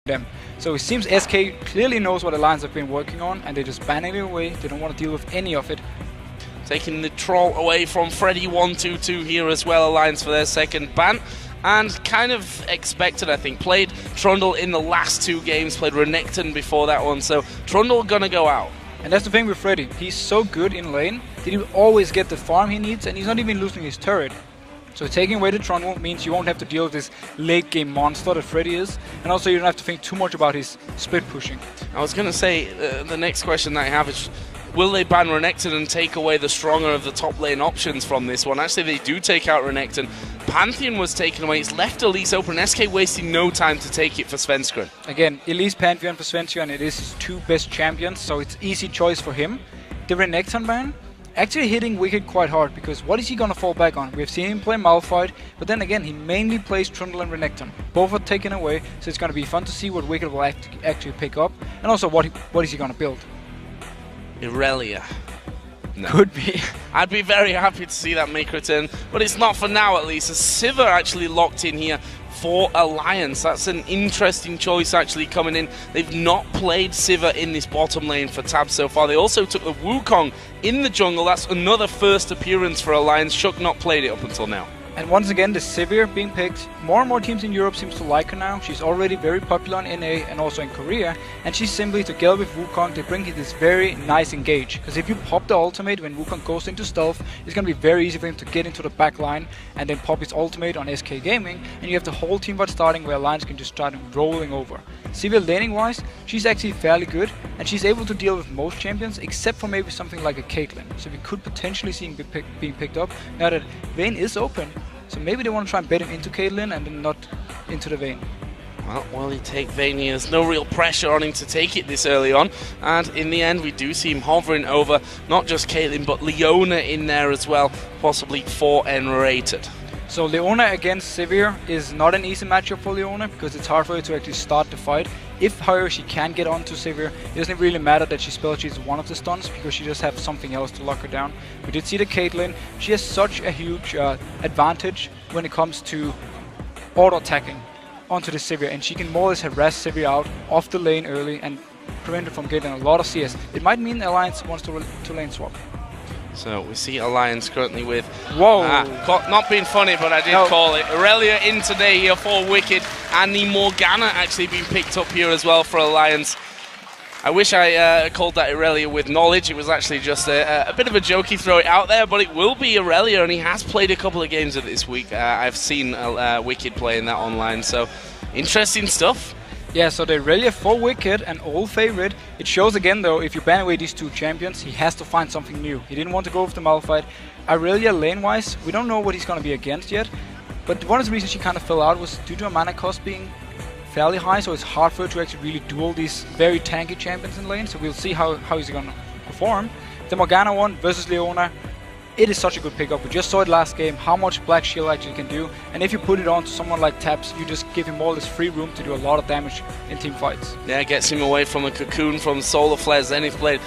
them. So it seems SK clearly knows what Alliance have been working on, and they're just banning it away. They don't want to deal with any of it. Taking the troll away from Freddy122 here as well, Alliance for their second ban. And kind of expected, I think. Played Trundle in the last 2 games, played Renekton before that one, so Trundle gonna go out. And that's the thing with Freddy. He's so good in lane that he will always get the farm he needs, and he's not even losing his turret. So taking away the Trundle means you won't have to deal with this late game monster that Freddy is, and also you don't have to think too much about his split pushing. I was gonna say, the next question that I have is, will they ban Renekton and take away the stronger of the top lane options from this one? Actually, they do take out Renekton. Pantheon was taken away. It's left Elise open. SK wasting no time to take it for Svenskeren. Again, Elise, Pantheon for Svenskeren. It is his 2 best champions, so it's easy choice for him. The Renekton ban actually hitting Wicked quite hard, because what is he gonna fall back on? We've seen him play Malphite, but then again, he mainly plays Trundle and Renekton. Both are taken away, so it's gonna be fun to see what Wicked will actually pick up, and also what is he gonna build. Irelia. No. Could be. I'd be very happy to see that make a return, but it's not for now at least. As Sivir actually locked in here for Alliance. That's an interesting choice actually coming in. They've not played Sivir in this bottom lane for Tab so far. They also took the Wukong in the jungle. That's another first appearance for Alliance. Shuk not played it up until now. And once again, the Sivir being picked. More and more teams in Europe seems to like her now. She's already very popular in NA and also in Korea. And she's simply, together with Wukong, they bring you this very nice engage. Because if you pop the ultimate when Wukong goes into stealth, it's going to be very easy for him to get into the back line and then pop his ultimate on SK Gaming. And you have the whole team fight starting where Alliance can just start rolling over. Sivir laning wise, she's actually fairly good. And she's able to deal with most champions except for maybe something like a Caitlyn. So we could potentially see him being picked up now that Vayne is open. So maybe they want to try and bet him into Caitlyn and then not into the Vayne. Well, will he take Vayne? There's no real pressure on him to take it this early on. And in the end, we do see him hovering over not just Caitlyn, but Leona in there as well, possibly 4N rated. So Leona against Sivir is not an easy matchup for Leona because it's hard for her to actually start the fight. If, however, she can get onto Sivir, it doesn't really matter that she spell cheats one of the stuns because she just has something else to lock her down. We did see the Caitlyn. She has such a huge advantage when it comes to auto-attacking onto the Sivir, and she can more or less harass Sivir out off the lane early and prevent her from getting a lot of CS. It might mean Alliance wants to lane swap. So we see Alliance currently with... Whoa! Not being funny, but I did call it. Irelia in today here for Wicked, and the Morgana actually being picked up here as well for Alliance. I wish I called that Irelia with knowledge. It was actually just a bit of a jokey throw it out there, but it will be Irelia, and he has played a couple of games of this week. I've seen Wicked playing that online, so interesting stuff. Yeah, so the Irelia for Wicked, an old favorite. It shows again though, if you ban away these 2 champions, he has to find something new. He didn't want to go with the Malphite. Irelia lane-wise, we don't know what he's going to be against yet, but one of the reasons she kind of fell out was due to a mana cost being fairly high, so it's hard for her to actually really duel these very tanky champions in lane, so we'll see how he's going to perform. The Morgana one versus Leona, it is such a good pickup. We just saw it last game, how much Black Shield actually can do, and if you put it on to someone like Taps, you just give him all this free room to do a lot of damage in team fights. Yeah, gets him away from a cocoon, from solar flares, then he's played.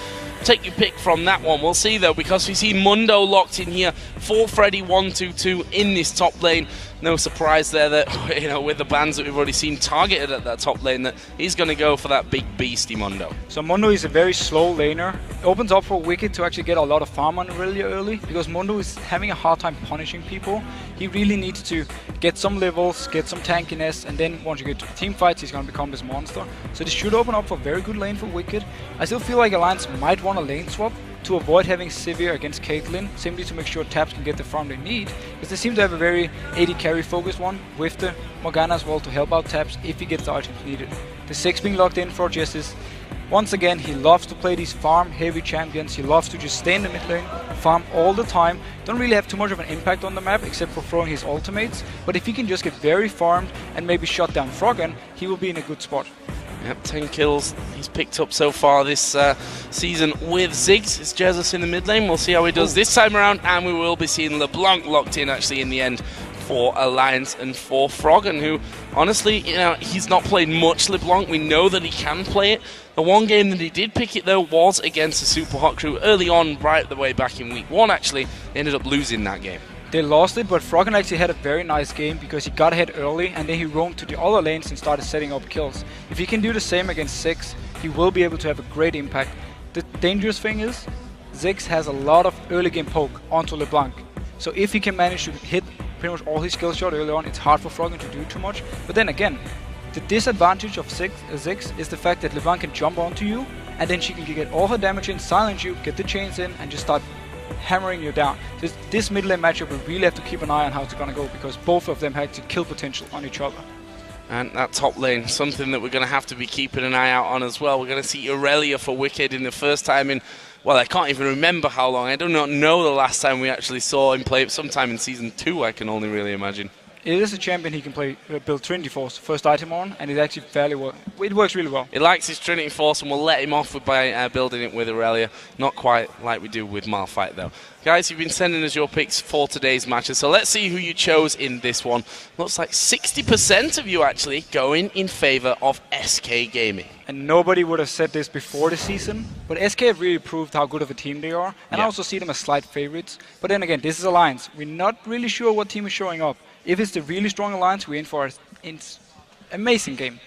Take your pick from that one. We'll see though, because we see Mundo locked in here for Freddy122 in this top lane. No surprise there that, you know, with the bans that we've already seen targeted at that top lane, that he's going to go for that big beastie Mundo. So Mundo is a very slow laner. It opens up for Wicked to actually get a lot of farm on really early, because Mundo is having a hard time punishing people. He really needs to get some levels, get some tankiness, and then once you get to the team fights, he's going to become this monster. So this should open up for a very good lane for Wicked. I still feel like Alliance might want a lane swap to avoid having Sivir against Caitlyn, simply to make sure Taps can get the farm they need, because they seem to have a very AD carry focused one with the Morgana as well to help out Taps if he gets the items needed. The 6 being locked in for Justice. Once again, he loves to play these farm heavy champions. He loves to just stay in the mid lane, farm all the time, don't really have too much of an impact on the map except for throwing his ultimates, but if he can just get very farmed and maybe shut down Froggen, he will be in a good spot. Yep, 10 kills he's picked up so far this season with Ziggs. It's Jesus in the mid lane. We'll see how he does this time around, and we will be seeing LeBlanc locked in actually in the end for Alliance and for Froggen, who honestly, you know, he's not played much LeBlanc. We know that he can play it. The one game that he did pick it though was against the Super Hot Crew early on, right the way back in week 1 actually. They ended up losing that game. They lost it, but Froggen actually had a very nice game because he got ahead early and then he roamed to the other lanes and started setting up kills. If he can do the same against Ziggs, he will be able to have a great impact. The dangerous thing is, Ziggs has a lot of early game poke onto LeBlanc. So if he can manage to hit pretty much all his skill shot early on, it's hard for Froggen to do too much. But then again, the disadvantage of Ziggs is the fact that LeBlanc can jump onto you and then she can get all her damage in, silence you, get the chains in and just start hammering you down. This mid lane matchup we really have to keep an eye on how it's gonna go because both of them have kill potential on each other. And that top lane, something that we're going to have to be keeping an eye out on as well. We're going to see Irelia for Wicked in the first time in, well, I can't even remember how long. I do not know the last time we actually saw him play. Sometime in Season 2, I can only really imagine. It is a champion he can play, build Trinity Force first item on, and it actually fairly well. It works really well. It likes his Trinity Force, and we'll let him off by building it with Irelia. Not quite like we do with Malphite, though. Guys, you've been sending us your picks for today's matches, so let's see who you chose in this one. Looks like 60% of you actually going in favour of SK Gaming. And nobody would have said this before the season, but SK have really proved how good of a team they are, and I also see them as slight favourites. But then again, this is Alliance. We're not really sure what team is showing up. If it's the really strong Alliance, we're in for an amazing game.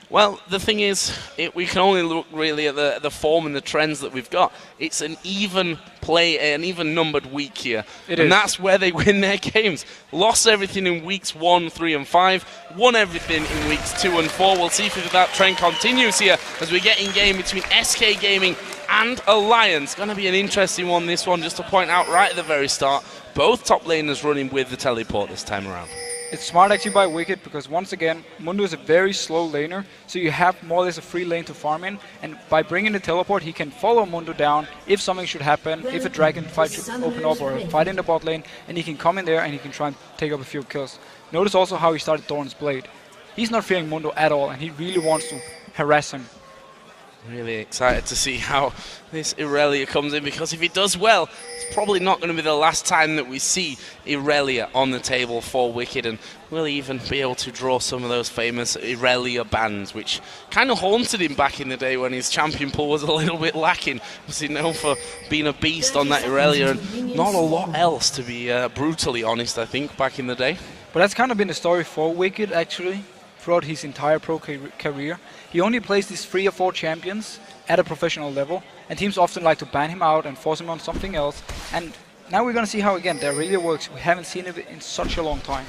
Well, the thing is, we can only look really at the form and the trends that we've got. It's an even play, an even numbered week here. And that's where they win their games. Lost everything in weeks 1, 3 and 5. Won everything in weeks 2 and 4. We'll see if that trend continues here as we get in game between SK Gaming and Alliance. Going to be an interesting one, this one, just to point out right at the very start. Both top laners running with the teleport this time around. It's smart actually by Wicked because once again, Mundo is a very slow laner, so you have more or less a free lane to farm in, and by bringing the teleport he can follow Mundo down if something should happen, if a dragon fight should open up or a fight in the bot lane, and he can come in there and he can try and take up a few kills. Notice also how he started Thorn's Blade. He's not fearing Mundo at all and he really wants to harass him. Really excited to see how this Irelia comes in, because if he does well, it's probably not going to be the last time that we see Irelia on the table for Wicked, and we'll even be able to draw some of those famous Irelia bans, which kind of haunted him back in the day when his champion pool was a little bit lacking. Was he known for being a beast on that Irelia and not a lot else, to be brutally honest, I think, back in the day. But that's kind of been the story for Wicked, actually, throughout his entire pro career. He only plays these 3 or 4 champions at a professional level, and teams often like to ban him out and force him on something else. And now we're going to see how, again, that really works. We haven't seen it in such a long time.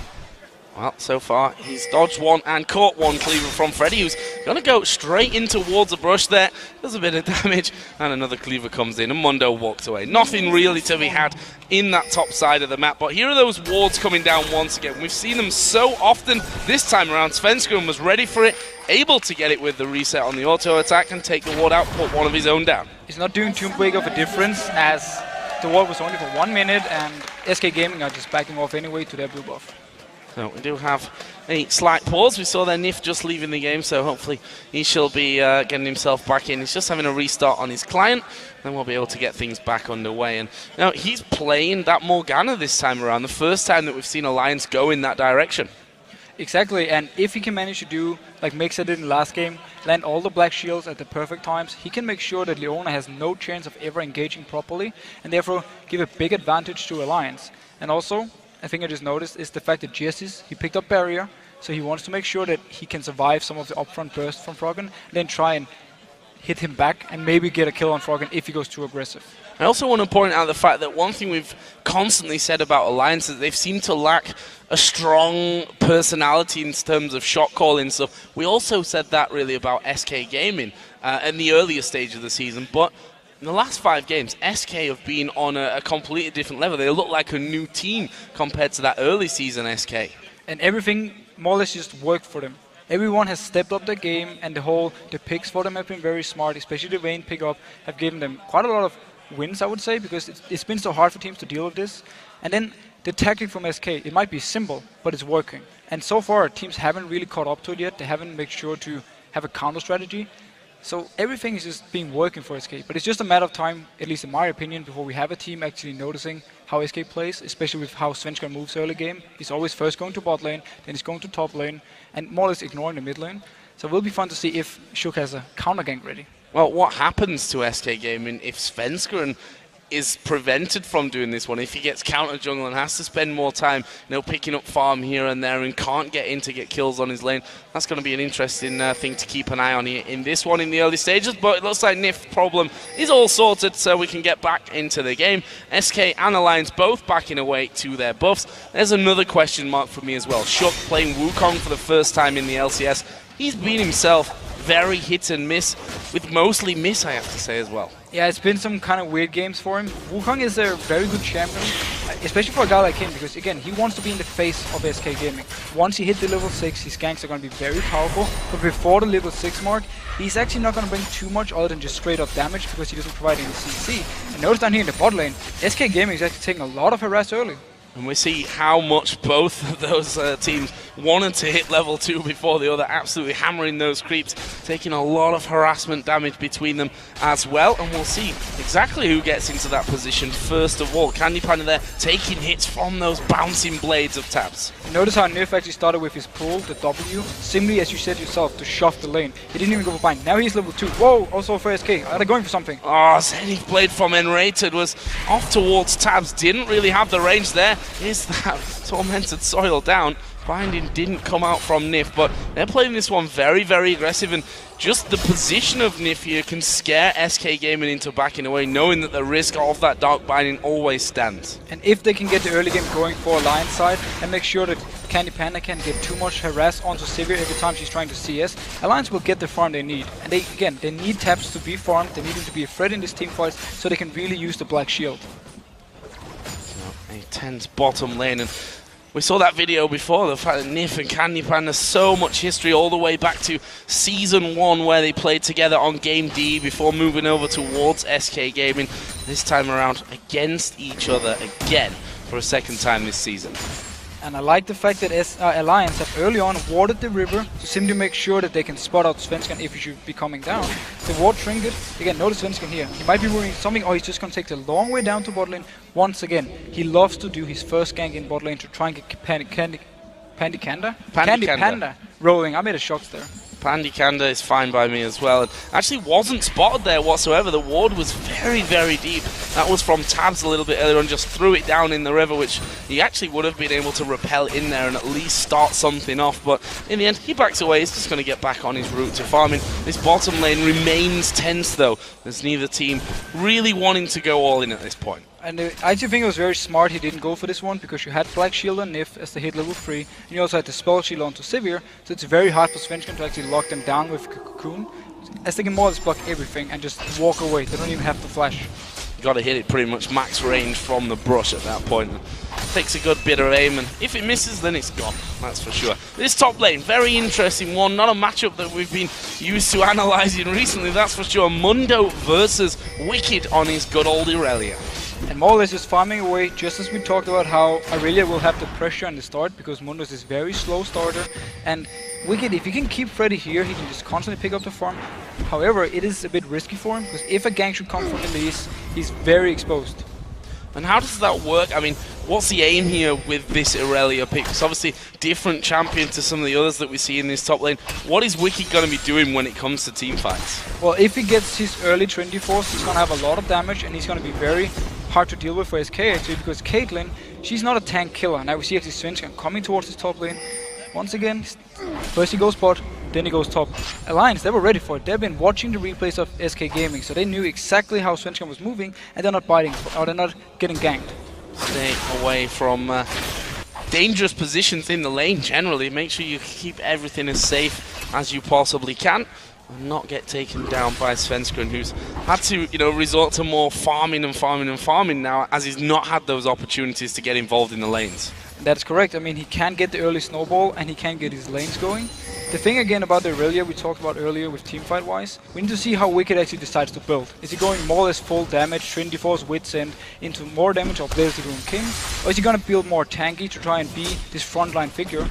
Well, so far, he's dodged one and caught one cleaver from Freddy, who's going to go straight in towards the brush there. Does a bit of damage, and another cleaver comes in, and Mundo walks away. Nothing really to be had in that top side of the map, but here are those wards coming down once again. We've seen them so often this time around. Svenskeren was ready for it, able to get it with the reset on the auto attack and take the ward out, put one of his own down. It's not doing too big of a difference, as the ward was only for 1 minute, and SK Gaming are just backing off anyway to their blue buff. So we do have a slight pause. We saw their Nif just leaving the game, so hopefully he shall be getting himself back in. He's just having a restart on his client, then we'll be able to get things back underway. And now he's playing that Morgana this time around, the first time that we've seen Alliance go in that direction. Exactly, and if he can manage to do like Mixa did in the last game, land all the black shields at the perfect times, he can make sure that Leona has no chance of ever engaging properly, and therefore give a big advantage to Alliance. And also, I think I just noticed is the fact that Jessis, he picked up barrier, so he wants to make sure that he can survive some of the upfront burst from Froggen, then try and hit him back and maybe get a kill on Froggen if he goes too aggressive. I also want to point out the fact that one thing we've constantly said about Alliance is they've seemed to lack a strong personality in terms of shot calling stuff. We also said that really about SK Gaming in the earlier stage of the season, but in the last 5 games, SK have been on a completely different level. They look like a new team compared to that early season SK. And everything more or less just worked for them. Everyone has stepped up their game, and the picks for them have been very smart, especially the Vayne pickup have given them quite a lot of wins, I would say, because it's been so hard for teams to deal with this. And then the tactic from SK, it might be simple, but it's working. And so far, teams haven't really caught up to it yet. They haven't made sure to have a counter strategy. So everything is just being working for SK, but it's just a matter of time, at least in my opinion, before we have a team actually noticing how SK plays, especially with how Svenskeren moves early game. He's always first going to bot lane, then he's going to top lane, and more or less ignoring the mid lane. So it will be fun to see if Shook has a counter gank ready. Well, what happens to SK Gaming if Svenskeren is prevented from doing this one. If he gets counter jungle and has to spend more time, picking up farm here and there and can't get in to get kills on his lane, that's going to be an interesting thing to keep an eye on here in this one in the early stages. But it looks like Nif's problem is all sorted, so we can get back into the game. SK and Alliance both backing away to their buffs. There's another question mark for me as well. Shook playing Wukong for the first time in the LCS. He's been himself very hit and miss, with mostly miss, I have to say, as well. Yeah, it's been some kind of weird games for him. Wukong is a very good champion, especially for a guy like him, because again, he wants to be in the face of SK Gaming. Once he hit the level 6, his ganks are going to be very powerful, but before the level 6 mark, he's actually not going to bring too much other than just straight up damage, because he doesn't provide any CC. And notice down here in the bot lane, SK Gaming is actually taking a lot of harass early. And we see how much both of those teams wanted to hit level 2 before the other, absolutely hammering those creeps, taking a lot of harassment damage between them as well. And we'll see exactly who gets into that position first of all. Candy Panda there taking hits from those bouncing blades of tabs. Notice how Nif actually started with his pull, the W, simply as you said yourself, to shove the lane. He didn't even go for bind. Now he's level 2. Whoa, also for SK. Are they going for something? Oh, Zenith Blade from Enrated was off towards tabs. Didn't really have the range there. Is that Tormented Soil down? Binding didn't come out from Nif, but they're playing this one very, very aggressive, and just the position of Nif here can scare SK Gaming into backing away, knowing that the risk of that Dark Binding always stands. And if they can get the early game going for Alliance side and make sure that Candy Panda can't get too much harass onto Sivir every time she's trying to CS, Alliance will get the farm they need. And they need taps to be farmed, they need them to be a threat in this team fight so they can really use the Black Shield. A tense bottom lane, and we saw that video before, the fact that Nif and Candy Panda, so much history all the way back to Season 1 where they played together on Game D before moving over towards SK Gaming, this time around against each other again for a second time this season. And I like the fact that Alliance have early on warded the river to simply make sure that they can spot out Svenskan if he should be coming down. The ward trinket, again, notice Svenskan here. He might be worrying something, or he's just going to take the long way down to bot lane. Once again, he loves to do his first gank in bot lane to try and get Candy Panda rolling. I made a shock there. Pandy Kanda is fine by me as well. And actually wasn't spotted there whatsoever. The ward was very, very deep. That was from Tabs a little bit earlier on, just threw it down in the river, which he actually would have been able to repel in there and at least start something off. But in the end, he backs away. He's just going to get back on his route to farming. This bottom lane remains tense, though. There's neither team really wanting to go all in at this point. And I actually think it was very smart he didn't go for this one, because you had Black Shield on Nif as they hit level 3, and you also had the Spell Shield onto Sivir, so it's very hard for Svenskan to actually lock them down with Cocoon, as they can more or less block everything and just walk away. They don't even have to flash. You gotta hit it pretty much max range from the brush at that point. It takes a good bit of aim, and if it misses, then it's gone, that's for sure. This top lane, very interesting one, not a matchup that we've been used to analysing recently, that's for sure. Mundo versus Wicked on his good old Irelia. And more or less just farming away, just as we talked about how Irelia will have the pressure on the start, because Mundo is very slow starter, and Wicked, if he can keep Freddy here, he can just constantly pick up the farm. However, it is a bit risky for him, because if a gank should come from the least, he's very exposed. And how does that work? I mean, what's the aim here with this Irelia pick? It's obviously different champion to some of the others that we see in this top lane. What is Wicked going to be doing when it comes to team fights? Well, if he gets his early Trinity Force, he's going to have a lot of damage, and he's going to be very hard to deal with for SK actually, because Caitlyn, she's not a tank killer. Now we see actually Svenskan coming towards his top lane. Once again, first he goes bot, then he goes top. Alliance, they were ready for it. They've been watching the replays of SK Gaming, so they knew exactly how Svenskan was moving, and they're not biting, or they're not getting ganked. Stay away from dangerous positions in the lane generally. Make sure you keep everything as safe as you possibly can, and not get taken down by Svenskan, who's had to, resort to more farming and farming and farming now, as he's not had those opportunities to get involved in the lanes. That's correct. I mean, he can get the early snowball and he can get his lanes going. The thing again about the Irelia we talked about earlier with teamfight wise, we need to see how Wicked actually decides to build. Is he going more or less full damage, Trinity Force, Wits End into more damage of Blaze the Rune King? Or is he going to build more tanky to try and be this frontline figure?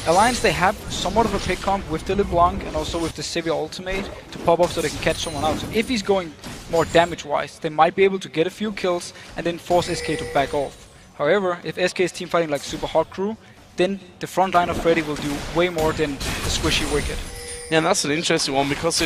Alliance, they have somewhat of a pick comp with the LeBlanc and also with the Sivir ultimate to pop off so they can catch someone out. So if he's going more damage wise, they might be able to get a few kills and then force SK to back off. However, if SK is team fighting like Super Hot Crew, then the front line of Freddy will do way more than the squishy Wicked. Yeah, and that's an interesting one because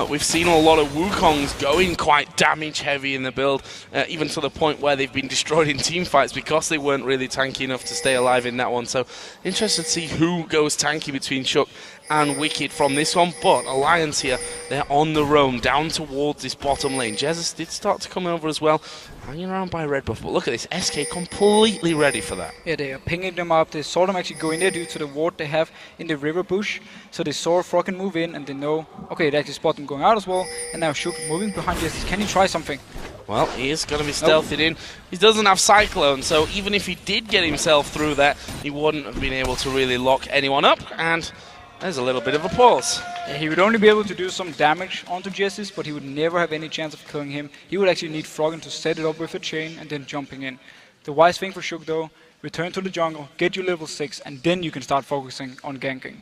we've seen a lot of Wukongs going quite damage heavy in the build, even to the point where they've been destroyed in team fights because they weren't really tanky enough to stay alive in that one. So interested to see who goes tanky between Shook and Wicked from this one. But Alliance here, they're on the roam down towards this bottom lane. Jesus did start to come over as well, hanging around by red buff. But look at this, SK completely ready for that. Yeah, they are pinging them up. They saw them actually go in there due to the ward they have in the river bush. So they saw Froggen move in and they know, okay, they actually spot them going out as well. And now Shook moving behind Jesus. Can he try something? Well, he is going to be stealthed in. He doesn't have Cyclone, so even if he did get himself through that, he wouldn't have been able to really lock anyone up. And there's a little bit of a pause. Yeah, he would only be able to do some damage onto Jesus, but he would never have any chance of killing him. He would actually need Froggen to set it up with a chain and then jumping in. The wise thing for Shook though, return to the jungle, get you level 6, and then you can start focusing on ganking.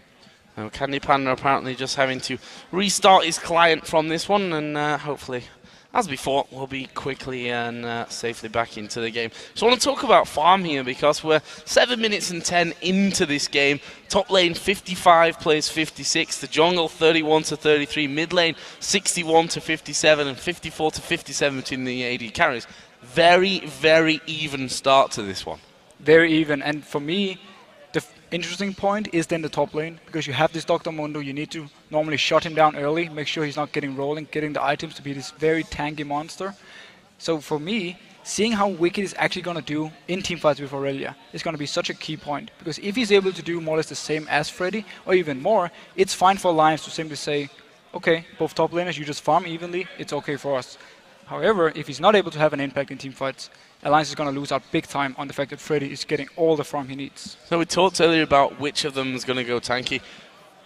Now, Candy Panda apparently just having to restart his client from this one, and hopefully, as before, we'll be quickly and safely back into the game. So I want to talk about farm here because we're 7 minutes and 10 into this game. Top lane 55 plays 56, the jungle 31 to 33, mid lane 61 to 57, and 54 to 57 between the AD carries. Very, very even start to this one. Very even, and for me, the interesting point is then the top lane, because you have this Dr. Mundo, you need to normally shut him down early, make sure he's not getting rolling, getting the items to be this very tanky monster. So for me, seeing how Wicked is actually going to do in teamfights with Aurelia is going to be such a key point, because if he's able to do more or less the same as Freddy, or even more, it's fine for Alliance to simply say, okay, both top laners, you just farm evenly, it's okay for us. However, if he's not able to have an impact in teamfights, Alliance is going to lose out big time on the fact that Freddy is getting all the farm he needs. So we talked earlier about which of them is going to go tanky.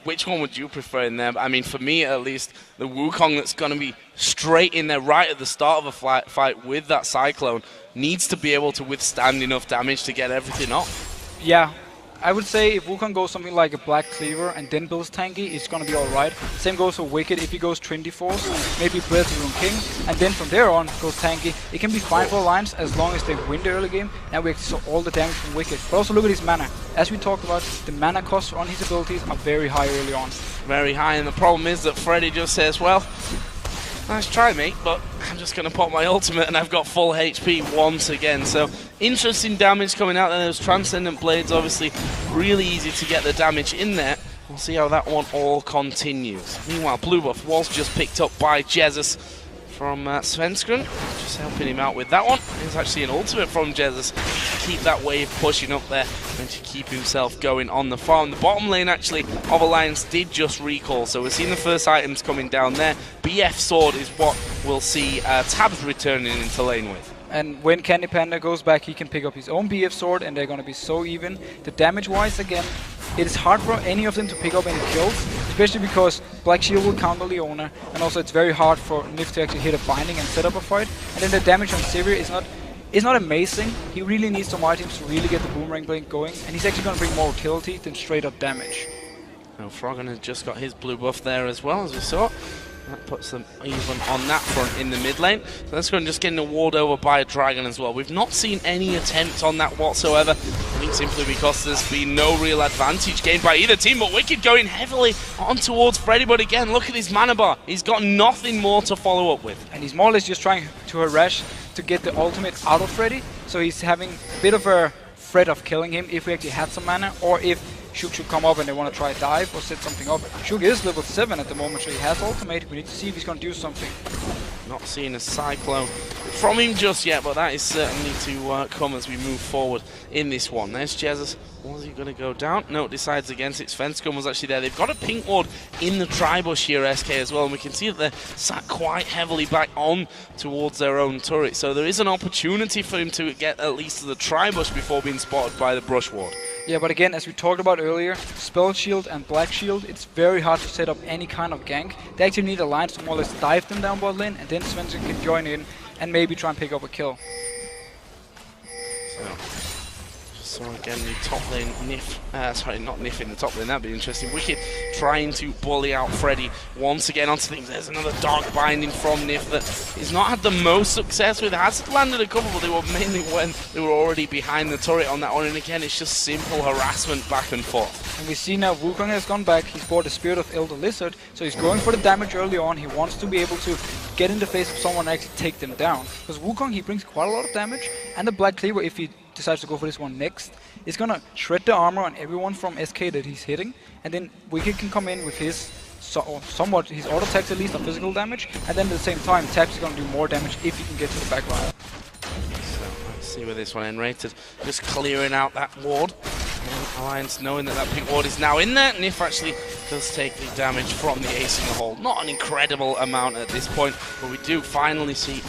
Which one would you prefer in there? I mean, for me at least, the Wukong that's going to be straight in there right at the start of a fight with that Cyclone needs to be able to withstand enough damage to get everything off. Yeah, I would say if Wukong goes something like a Black Cleaver and then builds tanky, it's going to be alright. Same goes for Wicked. If he goes Trinity Force, maybe Breath of Rune King, and then from there on goes tanky, it can be fine for Alliance as long as they win the early game and we actually saw all the damage from Wicked. But also look at his mana. As we talked about, the mana costs on his abilities are very high early on. Very high, and the problem is that Freddy just says, well, nice try, mate, but I'm just going to pop my ultimate and I've got full HP once again. So, interesting damage coming out there. Those Transcendent Blades, obviously, really easy to get the damage in there. We'll see how that one all continues. Meanwhile, blue buff was just picked up by Jesus from Svenskeren, just helping him out with that one. There's actually an ultimate from Jesus to keep that wave pushing up there and to keep himself going on the farm. The bottom lane actually of Alliance did just recall, so we're seeing the first items coming down there. BF Sword is what we'll see Tabs returning into lane with. And when Candy Panda goes back, he can pick up his own BF Sword and they're going to be so even. The damage-wise, again, it is hard for any of them to pick up any kills, especially because Black Shield will counter Leona, and also it's very hard for Nif to actually hit a binding and set up a fight. And then the damage on Sivir is not amazing. He really needs some items to really get the Boomerang Blade going, and he's actually going to bring more utility than straight up damage. Now Froggen has just got his blue buff there as well, as we saw. That puts them even on that front in the mid lane. So let's go and just get a ward over by a dragon as well. We've not seen any attempts on that whatsoever. I think simply because there's been no real advantage gained by either team. But Wicked going heavily on towards Freddy. But again, look at his mana bar. He's got nothing more to follow up with. And he's more or less just trying to harass to get the ultimate out of Freddy. So he's having a bit of a threat of killing him if we actually had some mana, or if Shook should come up and they want to try a dive or set something up. Shook is level 7 at the moment, so he has ultimate. We need to see if he's going to do something. Not seeing a Cyclone from him just yet, but that is certainly to come as we move forward in this one. There's Jesus. Was he going to go down? No, decides against it. Svenskeren was actually there. They've got a pink ward in the Tribush here, SK, as well, and we can see that they're sat quite heavily back on towards their own turret. So there is an opportunity for him to get at least to the Tribush before being spotted by the Brush Ward. Yeah, but again, as we talked about earlier, Spell Shield and Black Shield, it's very hard to set up any kind of gank. They actually need Alliance to more or less dive them down bot lane, and then Svenskeren can join in and maybe try and pick up a kill. So, So again, the top lane, Nif, sorry, not Nif in the top lane, that'd be interesting. Wicked trying to bully out Freddy once again onto things. There's another dark binding from Nif that he's not had the most success with. Has landed a couple, but they were mainly when they were already behind the turret on that one. And again, it's just simple harassment back and forth. And we see now Wukong has gone back. He's bought the Spirit of Elder Lizard, so he's going for the damage early on. He wants to be able to get in the face of someone and actually take them down. Because Wukong, he brings quite a lot of damage, and the Black Cleaver, if he decides to go for this one next, is gonna shred the armor on everyone from SK that he's hitting, and then Wicked can come in with his somewhat his auto attacks at least on physical damage, and then at the same time Taps is gonna do more damage if he can get to the back line. So let's see where this one N-rated, just clearing out that ward. And Alliance knowing that pink ward is now in there. Nif actually does take the damage from the ace in the hole. Not an incredible amount at this point, but we do finally see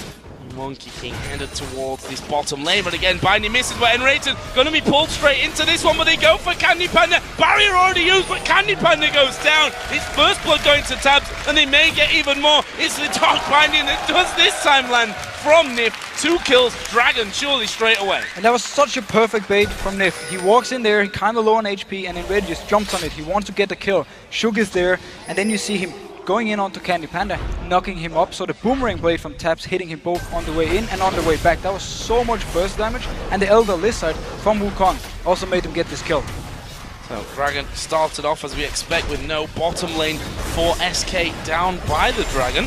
Monkey King headed towards this bottom lane, but again, Binding misses, but N-rated gonna be pulled straight into this one, but they go for Candy Panda. Barrier already used, but Candy Panda goes down. It's first blood going to Tabs, and they may get even more. It's the Dark Binding that does this time land from Nif. 2 kills, Dragon surely straight away. And that was such a perfect bait from Nif. He walks in there, kind of low on HP, and then Red just jumps on it. He wants to get the kill. Shug is there, and then you see him going in onto Candy Panda, knocking him up, so the boomerang blade from Taps hitting him both on the way in and on the way back. That was so much burst damage, and the Elder Lizard from Wukong also made him get this kill. So Dragon started off as we expect with no bottom lane for SK down by the Dragon,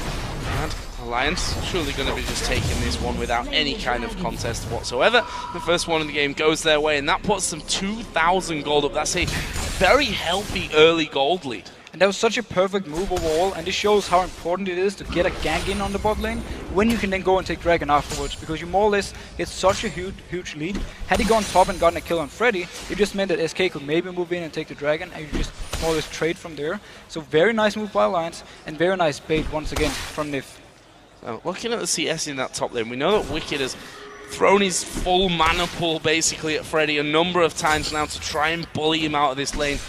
and Alliance surely going to be just taking this one without any kind of contest whatsoever. The first one in the game goes their way, and that puts them 2,000 gold up. That's a very healthy early gold lead. And that was such a perfect move overall, and this shows how important it is to get a gank in on the bot lane when you can then go and take Dragon afterwards, because you more or less get such a huge lead. Had he gone top and gotten a kill on Freddy, it just meant that SK could maybe move in and take the Dragon, and you just more or less trade from there. So very nice move by Alliance, and very nice bait once again from Nif. So looking at the CS in that top lane, we know that Wicked has thrown his full mana pool basically at Freddy a number of times now to try and bully him out of this lane.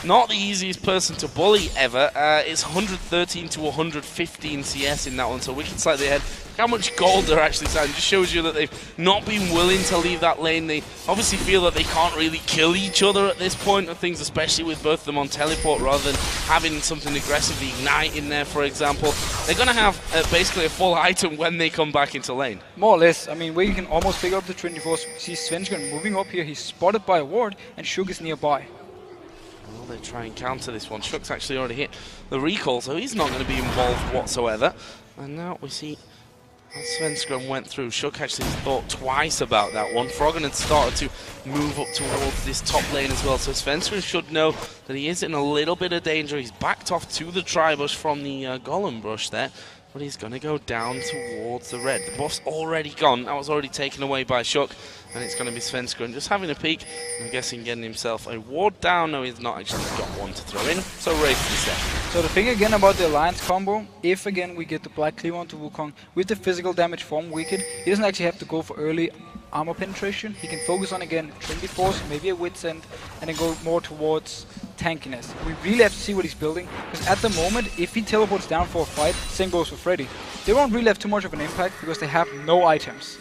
Not the easiest person to bully ever. It's 113 to 115 CS in that one, so Wicked slightly ahead. How much gold they're actually signing just shows you that they've not been willing to leave that lane. They obviously feel that they can't really kill each other at this point of things, especially with both of them on teleport rather than having something aggressively ignite in there, for example. They're going to have basically a full item when they come back into lane. More or less. I mean, where you can almost pick up the Trinity Force. See Svenskeren moving up here. He's spotted by a ward, and Shug is nearby. Well, they try and counter this one. Shug's actually already hit the recall, so he's not going to be involved whatsoever. And now we see as Svenskeren went through, Shug actually thought twice about that one. Froggen had started to move up towards this top lane as well, so Svenskeren should know that he is in a little bit of danger. He's backed off to the Tribush from the Golem Brush there, but he's going to go down towards the red. The buff's already gone. That was already taken away by Shug, and it's going to be Svenskeren just having a peek. I'm guessing getting himself a ward down. No, he's not actually got one to throw in, so Wraith is there. So the thing again about the Alliance combo, if again we get the Black Cleaver onto Wukong with the physical damage from Wicked, he doesn't actually have to go for early armor penetration. He can focus on again Trinity Force, maybe a Wit's End, and then go more towards tankiness. We really have to see what he's building, because at the moment, if he teleports down for a fight, same goes for Freddy. They won't really have too much of an impact because they have no items.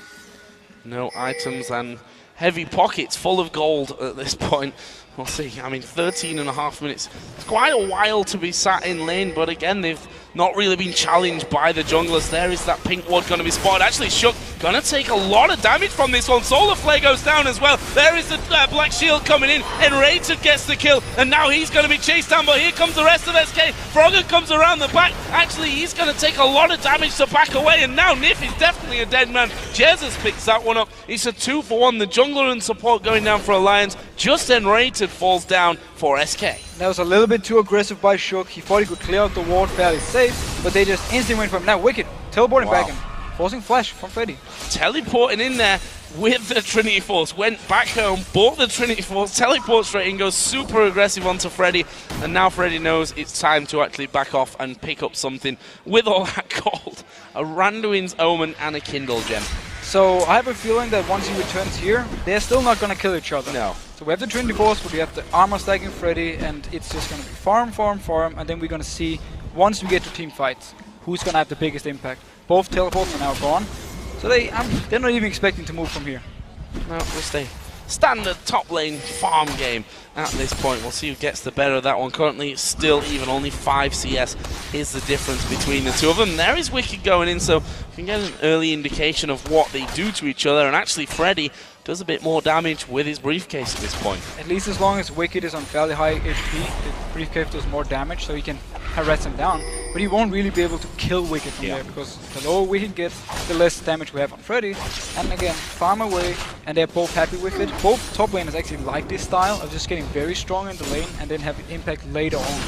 No items and heavy pockets full of gold at this point. We'll see. I mean, 13.5 minutes. It's quite a while to be sat in lane, but again, they've not really been challenged by the junglers. There is that pink ward going to be spotted. Actually, Shug going to take a lot of damage from this one. Solar Flare goes down as well. There is the Black Shield coming in, and Rated gets the kill, and now he's going to be chased down, but here comes the rest of SK. Froggen comes around the back. Actually, he's going to take a lot of damage to back away, and now Nif is definitely a dead man. Jesus picks that one up. It's a 2-for-1. The jungler and support going down for Alliance. Just then Rated falls down for SK. That was a little bit too aggressive by Shug. He thought he could clear out the ward fairly safe, but they just instantly went from him. Now Wicked teleporting back and forcing Flash from Freddy. Teleporting in there with the Trinity Force. Went back home, bought the Trinity Force, teleports straight in, goes super aggressive onto Freddy, and now Freddy knows it's time to actually back off and pick up something with all that gold. A Randuin's Omen and a Kindle Gem. So I have a feeling that once he returns here, they're still not going to kill each other. No. So we have the Trinity Force, but we have the armor stacking Freddy, and it's just going to be farm, and then we're going to see, once we get to team fights, who's going to have the biggest impact. Both teleports are now gone, so they're not even expecting to move from here. No, we'll stay standard top lane farm game at this point. We'll see who gets the better of that one. Currently, it's still even, only 5 CS is the difference between the two of them. There is Wicked going in, so we can get an early indication of what they do to each other, and actually Freddy does a bit more damage with his briefcase at this point. At least as long as Wicked is on fairly high HP, the briefcase does more damage, so he can harass him down. But he won't really be able to kill Wicked from there, because the lower Wicked gets, the less damage we have on Freddy. And again, farm away, and they're both happy with it. Both top laners actually like this style of just getting very strong in the lane and then have impact later on.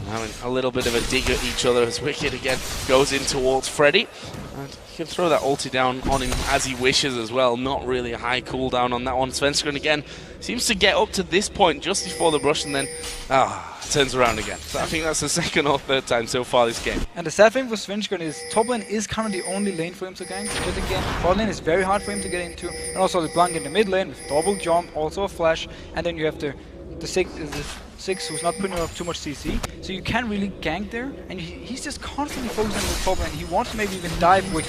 Having a little bit of a dig at each other as Wicked again goes in towards Freddy. And he can throw that ulti down on him as he wishes as well. Not really a high cooldown on that one. Svenskeren again seems to get up to this point just before the brush and then turns around again. So I think that's the second or third time so far this game. And the sad thing for Svenskeren is top lane is kind of the only lane for him to gank. But again, bot lane is very hard for him to get into. And also the Blanc in the mid lane with double jump, also a flash. And then you have the six who's not putting up too much CC, so you can't really gank there, and he's just constantly focusing on the top lane. He wants to maybe even dive with.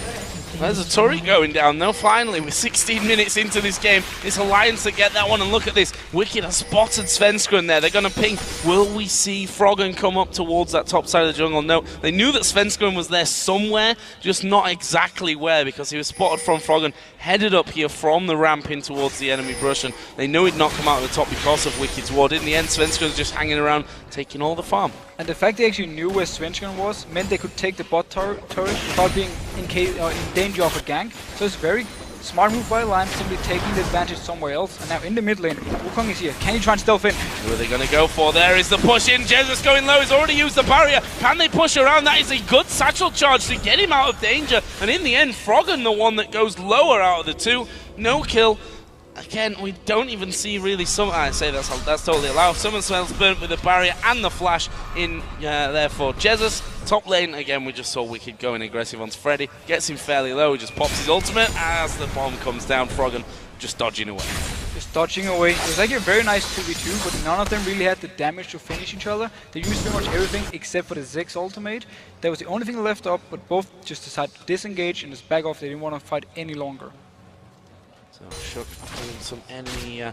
There's a turret going down though, finally, with 16 minutes into this game. It's Alliance to get that one, and look at this. Wicked has spotted Svenskeren there. They're going to ping. Will we see Froggen come up towards that top side of the jungle? No. They knew that Svenskeren was there somewhere, just not exactly where, because he was spotted from Froggen, headed up here from the ramp in towards the enemy brush, and they knew he'd not come out of the top because of Wicked's ward. In the end, Svenskeren's just hanging around, taking all the farm. And the fact they actually knew where Svenskeren was meant they could take the bot turret without being in danger of a gank. So it's very smart move by Alliance, simply taking the advantage somewhere else. And now in the mid lane, Wukong is here. Can he try and stealth in? Who are they going to go for? There is the push in. Jesus going low. He's already used the barrier. Can they push around? That is a good satchel charge to get him out of danger. And in the end, Froggen the one that goes lower out of the two. No kill. Again, we don't even see really some. I say that's totally allowed. Someone smells burnt with the barrier and the flash in there for Jesus. Top lane, again, we just saw Wicked going aggressive onto Freddy. Gets him fairly low, just pops his ultimate as the bomb comes down. Froggen just dodging away. Just dodging away. It was actually a very nice 2v2, but none of them really had the damage to finish each other. They used pretty much everything except for the Ziggs ultimate. That was the only thing left up, but both just decided to disengage and just back off. They didn't want to fight any longer. So Shook putting some enemy,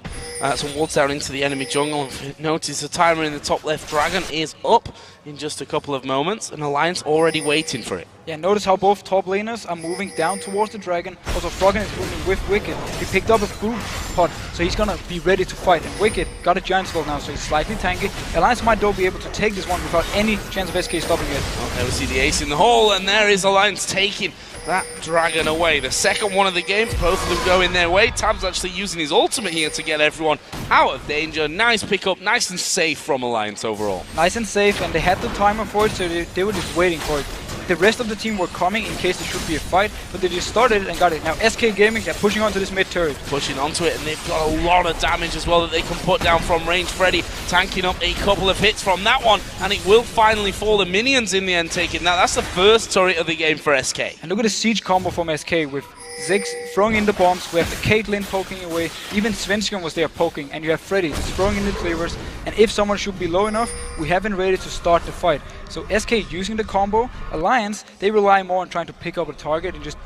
some wards down into the enemy jungle. Notice the timer in the top left. Dragon is up in just a couple of moments, and Alliance already waiting for it. Yeah, notice how both top laners are moving down towards the dragon. Also, Froggen is moving with Wicked. He picked up a blue pot, so he's gonna be ready to fight. And Wicked got a giant spell now, so he's slightly tanky. Alliance might though be able to take this one without any chance of SK stopping it. Okay, we see the ace in the hole, and there is Alliance taking that dragon away. The second one of the game, both of them going their way. Tab's actually using his ultimate here to get everyone out of danger. Nice pickup, nice and safe from Alliance overall. Nice and safe, and they had the timer for it, so they were just waiting for it. The rest of the team were coming in case there should be a fight, but they just started it and got it. Now SK Gaming, they're pushing onto this mid turret. Pushing onto it, and they've got a lot of damage as well that they can put down from range. Freddy tanking up a couple of hits from that one, and it will finally fall. The minions in the end taking that. That's the first turret of the game for SK. And look at the siege combo from SK with Ziggs throwing in the bombs. We have the Caitlyn poking away. Even Svenskeren was there poking, and you have Freddy just throwing in the cleavers. And if someone should be low enough, we have him ready to start the fight. So SK using the combo. Alliance, they rely more on trying to pick up a target and just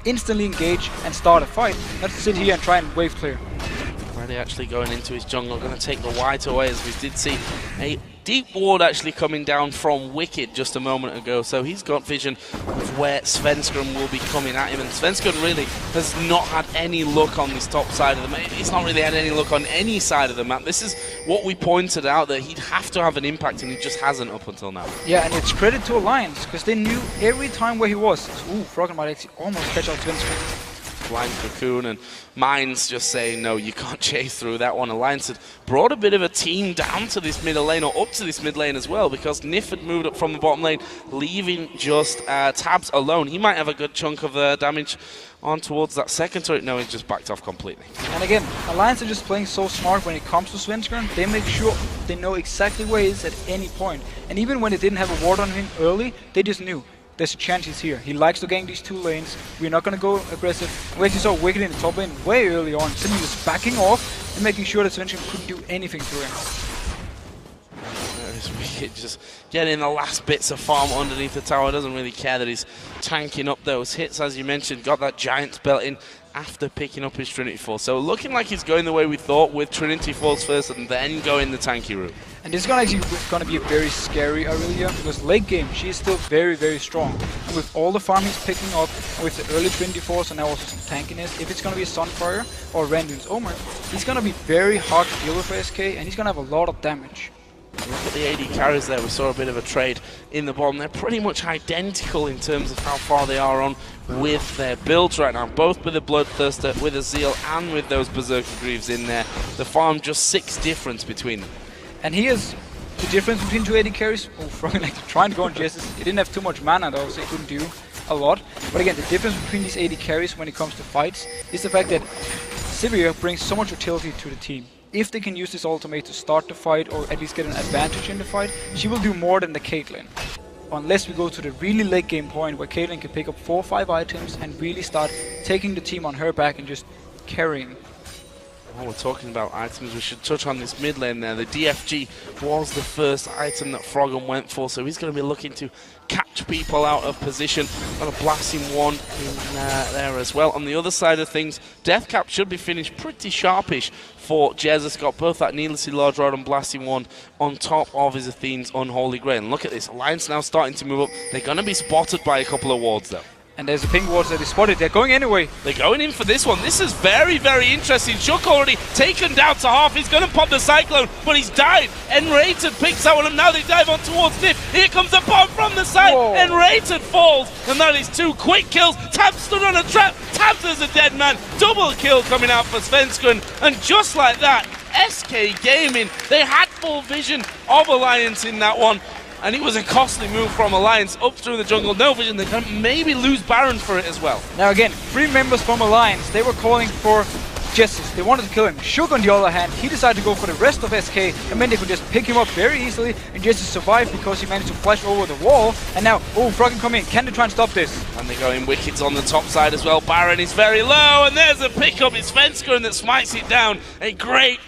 instantly engage and start a fight. Let's sit here and try and wave clear. Freddy actually going into his jungle, going to take the white away, as we did see a deep ward actually coming down from Wicked just a moment ago. So he's got vision of where Svenskeren will be coming at him, and Svenskeren really has not had any luck on this top side of the map. He's not really had any luck on any side of the map. This is what we pointed out, that he'd have to have an impact, and he just hasn't up until now. Yeah, and it's credit to Alliance, because they knew every time where he was. Ooh, Froggen might actually almost catch out Svenskeren. Blind Cocoon, and Mines just saying no, you can't chase through that one. Alliance had brought a bit of a team down to this middle lane, or up to this mid lane as well, because Nif had moved up from the bottom lane, leaving just Tabs alone. He might have a good chunk of damage on towards that second turret. No, he's just backed off completely. And again, Alliance are just playing so smart when it comes to Svenskeren. They make sure they know exactly where he is at any point. And even when they didn't have a ward on him early, they just knew there's a chance he's here. He likes to gang these two lanes. We're not going to go aggressive. We actually saw Wicked in the top lane way early on, simply just backing off and making sure that Svenskeren couldn't do anything to him. There's Wicked just getting the last bits of farm underneath the tower. Doesn't really care that he's tanking up those hits, as you mentioned. Got that giant belt in. after picking up his Trinity Force. So looking like he's going the way we thought, with Trinity Force first and then going the tanky route. And this is going to be a very scary Aurelia, because late game she is still very, very strong. And with all the farm he's picking up, with the early Trinity Force and now also some tankiness, if it's going to be a Sunfire or Randuin's Omer, he's going to be very hard to deal with for SK, and he's going to have a lot of damage. Look at the AD carries there. We saw a bit of a trade in the bottom. They're pretty much identical in terms of how far they are on with their builds right now. Both with a Bloodthirster, with a Zeal, and with those Berserker Greaves in there. The farm just 6 difference between them. And here's the difference between two AD carries. Oh, Froggen like trying to go on Jessus. He didn't have too much mana though, so he couldn't do a lot. But again, the difference between these AD carries when it comes to fights is the fact that Sivir brings so much utility to the team. If they can use this ultimate to start the fight or at least get an advantage in the fight, she will do more than the Caitlyn. Unless we go to the really late game point where Caitlyn can pick up 4 or 5 items and really start taking the team on her back and just carrying. While we're talking about items, we should touch on this mid lane there. The DFG was the first item that Froggen went for, so he's going to be looking to catch people out of position. Got a blasting one in there as well. On the other side of things, Deathcap should be finished pretty sharpish for Jessus. Got both that needlessly large rod and blasting one on top of his Athene's Unholy Grail. And look at this, Alliance now starting to move up. They're going to be spotted by a couple of wards though. And there's a pink ward that is spotted. They're going anyway. They're going in for this one. This is very, very interesting. Shook already taken down to half. He's going to pop the Cyclone, but he's died. Enrated picks that one up. Now they dive on towards Diff. Here comes the bomb from the side. Whoa. Enrated falls. And that is 2 quick kills. Tab stood on a trap. Tabs as a dead man. Double kill coming out for Svenskun. And just like that, SK Gaming, they had full vision of Alliance in that one. And it was a costly move from Alliance up through the jungle. No vision. They can maybe lose Baron for it as well. Now again, 3 members from Alliance, they were calling for Jessus. They wanted to kill him. Shook on the other hand, he decided to go for the rest of SK, and then they could just pick him up very easily, and Jessus survived because he managed to flash over the wall. And now, oh, Froggen come in. Can they try and stop this? And they go in Wicked's on the top side as well. Baron is very low, and there's a pickup. It's Svenskun that smites it down. A great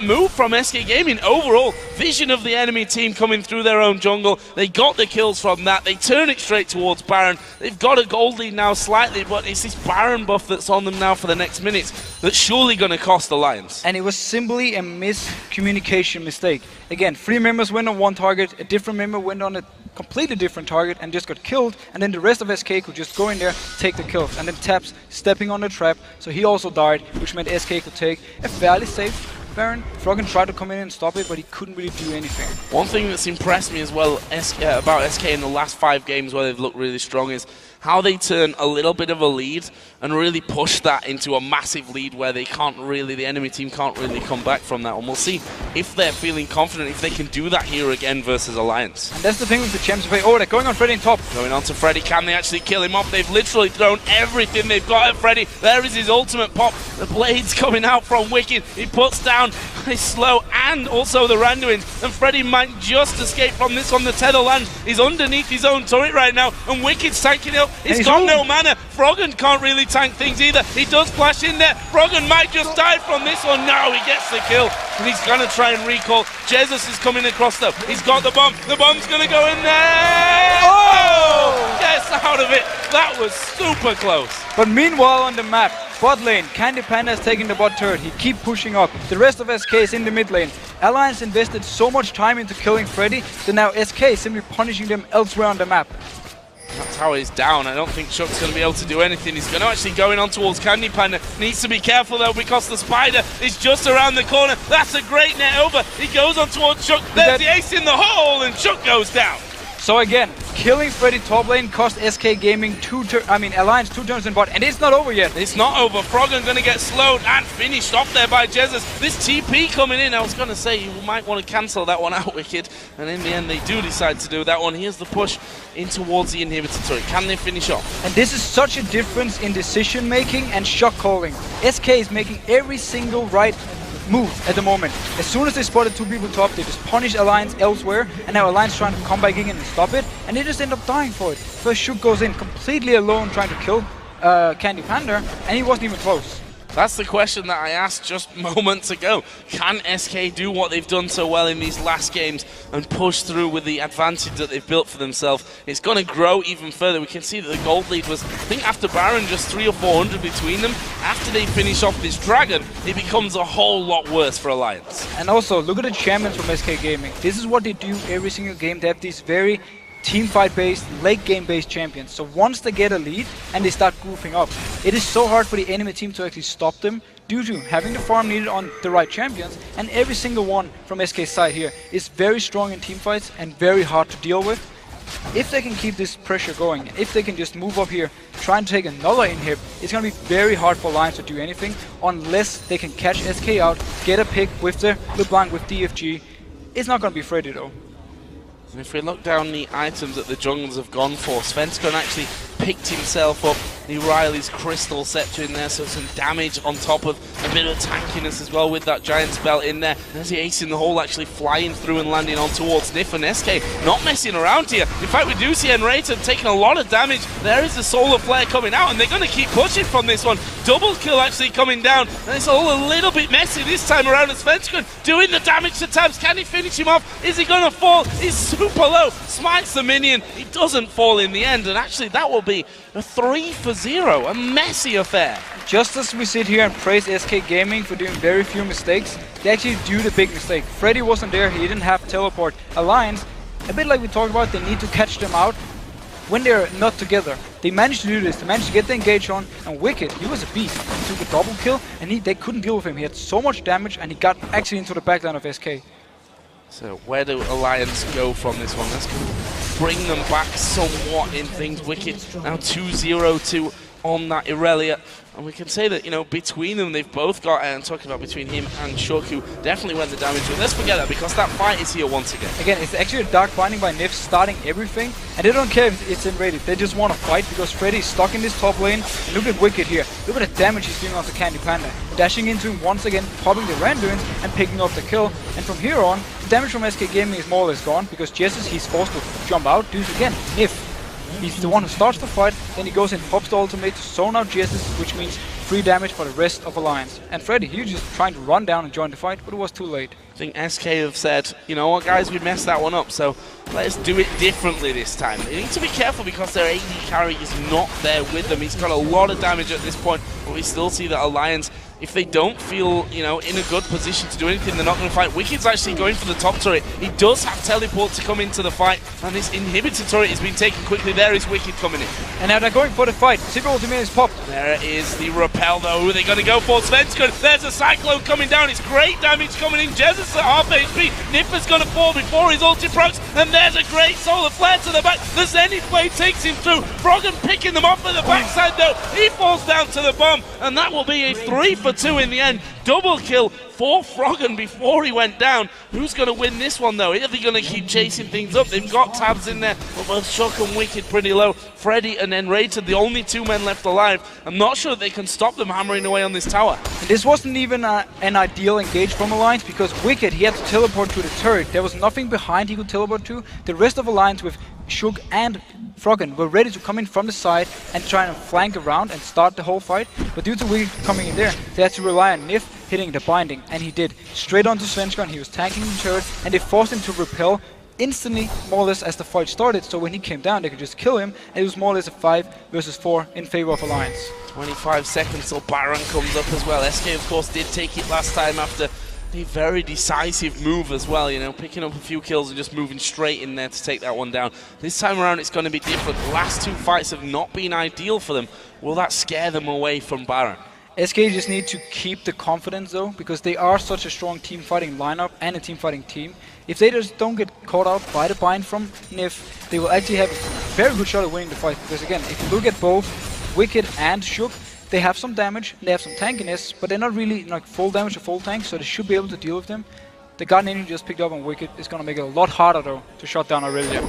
move from SK Gaming overall. Vision of the enemy team coming through their own jungle. They got the kills from that. They turn it straight towards Baron. They've got a gold lead now slightly, but it's this Baron buff that's on them now for the next minutes that's surely going to cost Alliance. And it was simply a miscommunication mistake. Again, 3 members went on one target, a different member went on a completely different target and just got killed, and then the rest of SK could just go in there, take the kills, and then Taps stepping on the trap, so he also died, which meant SK could take a fairly safe Baron. Froggen tried to come in and stop it, but he couldn't really do anything. One thing that's impressed me as well about SK in the last 5 games where they've looked really strong is how they turn a little bit of a lead and really push that into a massive lead where they can't really, the enemy team can't really come back from that. And we'll see if they're feeling confident, if they can do that here again versus Alliance. And that's the thing with the champs. Oh, they're going on Freddy in top. Going on to Freddy. Can they actually kill him off? They've literally thrown everything they've got at Freddy. There is his ultimate pop. The blades coming out from Wicked. He puts down his slow and also the Randuins. And Freddy might just escape from this on the tether land. He's underneath his own turret right now. And Wicked's tanking up. He's got no mana. Froggen can't really tank things either. He does flash in there. Froggen might just die from this one. No, he gets the kill. And he's going to try and recall. Jessus is coming across though. He's got the bomb. The bomb's going to go in there. Oh! Gets out of it. That was super close. But meanwhile on the map, bot lane, Candy Panda is taking the bot turret. He keep pushing up. The rest of SK is in the mid lane. Alliance invested so much time into killing Freddy that now SK is simply punishing them elsewhere on the map. That tower is down. I don't think Shook's going to be able to do anything. He's going to actually go in on towards Candy Panda. Needs to be careful though because the spider is just around the corner. That's a great net over. He goes on towards Shook. There's the ace in the hole and Shook goes down. So again, killing Freddy top lane cost SK Gaming Alliance 2 turns in bot, and it's not over yet. It's not over. Froggen going to get slowed and finished off there by Jessus. This TP coming in, I was going to say you might want to cancel that one out, Wicked. And in the end, they do decide to do that one. Here's the push in towards the inhibitor turret. Can they finish off? And this is such a difference in decision making and shot calling. SK is making every single right move at the moment. As soon as they spotted 2 people top, they just punish Alliance elsewhere, and now Alliance trying to come back in and stop it, and they just end up dying for it. First Shook goes in completely alone trying to kill Candy Panda, and he wasn't even close. That's the question that I asked just moments ago. Can SK do what they've done so well in these last games and push through with the advantage that they've built for themselves? It's going to grow even further. We can see that the gold lead was, I think after Baron, just 300 or 400 between them. After they finish off this Dragon, it becomes a whole lot worse for Alliance. And also, look at the champions from SK Gaming. This is what they do every single game. They have these very team fight based, late game based champions. So once they get a lead and they start goofing up, it is so hard for the enemy team to actually stop them due to having the farm needed on the right champions. And every single one from SK's side here is very strong in team fights and very hard to deal with. If they can keep this pressure going, if they can just move up here, try and take another inhib, it's going to be very hard for Alliance to do anything unless they can catch SK out, get a pick with the LeBlanc with DFG. It's not going to be Freddy though. And if we look down the items that the junglers have gone for, Svensson actually picked himself up the Riley's Crystal Scepter in there, so some damage on top of a bit of tankiness as well with that Giant's Belt in there. There's the ace in the hole actually flying through and landing on towards Nif and SK. Not messing around here. In fact, we do see Enrater taking a lot of damage. There is the Solar Flare coming out, and they're going to keep pushing from this one. Double kill actually coming down, and it's all a little bit messy this time around. As Svensson doing the damage to Tabs. Can he finish him off? Is he going to fall? He's super low. Smites the minion. He doesn't fall in the end, and actually that will be a 3-0, a messy affair. Just as we sit here and praise SK Gaming for doing very few mistakes, they actually do the big mistake. Freddy wasn't there, he didn't have teleport. Alliance, a bit like we talked about, they need to catch them out when they're not together. They managed to do this, they managed to get the engage on, and Wicked, he was a beast. He took a double kill, and they couldn't deal with him. He had so much damage, and he got actually into the backline of SK. So where do Alliance go from this one? Let's bring them back somewhat in things. Wicked now 2-0-2 on that Irelia. And we can say that, you know, between them, they've both got, and talking about between him and Shoku, definitely went the damage. But let's forget that, because that fight is here once again. Again, it's actually a dark binding by Nif starting everything, and they don't care if it's invaded. They just want to fight, because Freddy's stuck in this top lane. And look at Wicked here. Look at the damage he's doing off the Candy Panda. Dashing into him once again, popping the Randuins, and picking up the kill. And from here on, the damage from SK Gaming is more or less gone, because Jesus, he's forced to jump out due to, again, Nif. He's the one who starts the fight, then he goes in, pops the ultimate to zone out Jesus, which means free damage for the rest of Alliance. And Freddy, he was just trying to run down and join the fight, but it was too late. I think SK have said, you know what guys, we messed that one up, so let's do it differently this time. They need to be careful because their AD carry is not there with them. He's got a lot of damage at this point, but we still see that Alliance, if they don't feel, you know, in a good position to do anything, they're not going to fight. Wicked's actually going for the top turret. He does have teleport to come into the fight, and this inhibitor turret is being taken quickly. There is Wicked coming in. And now they're going for the fight. Super ultimate is popped. There is the repel though. Who are they going to go for? Svensson. There's a Cyclone coming down. It's great damage coming in. Jesus at half HP. Niffer's going to fall before his ulti procs, and there's a great Solar Flare to the back. The Zenith Blade takes him through. Froggen picking them off at the backside though. He falls down to the bomb, and that will be a 3-for-2 in the end. Double kill for Froggen before he went down. Who's going to win this one though? Are they going to keep chasing things up? They've got Tabs in there, but both Shock and Wicked pretty low. Freddy and Enrater, the only two men left alive. I'm not sure they can stop them hammering away on this tower. And this wasn't even an ideal engage from Alliance, because Wicked, he had to teleport to the turret. There was nothing behind he could teleport to. The rest of Alliance with Shug and Froggen were ready to come in from the side and try and flank around and start the whole fight. But due to Wicked coming in there, they had to rely on Nif hitting the binding, and he did. Straight onto Svensson, he was tanking the turret, and they forced him to repel instantly, more or less, as the fight started. So when he came down, they could just kill him, and it was more or less a 5 versus 4 in favor of Alliance. 25 seconds till Baron comes up as well. SK, of course, did take it last time after a very decisive move as well, you know, picking up a few kills and just moving straight in there to take that one down. This time around, it's going to be different. The last two fights have not been ideal for them. Will that scare them away from Baron? SK just need to keep the confidence though, because they are such a strong team fighting lineup and a team fighting team. If they just don't get caught out by the bind from Nif, they will actually have a very good shot at winning the fight. Because again, if you look at both Wicked and Shook, they have some damage, they have some tankiness, but they're not really like full damage or full tank, so they should be able to deal with them. The Guardian Angel just picked up on Wicked is going to make it a lot harder though to shut down Aurelia.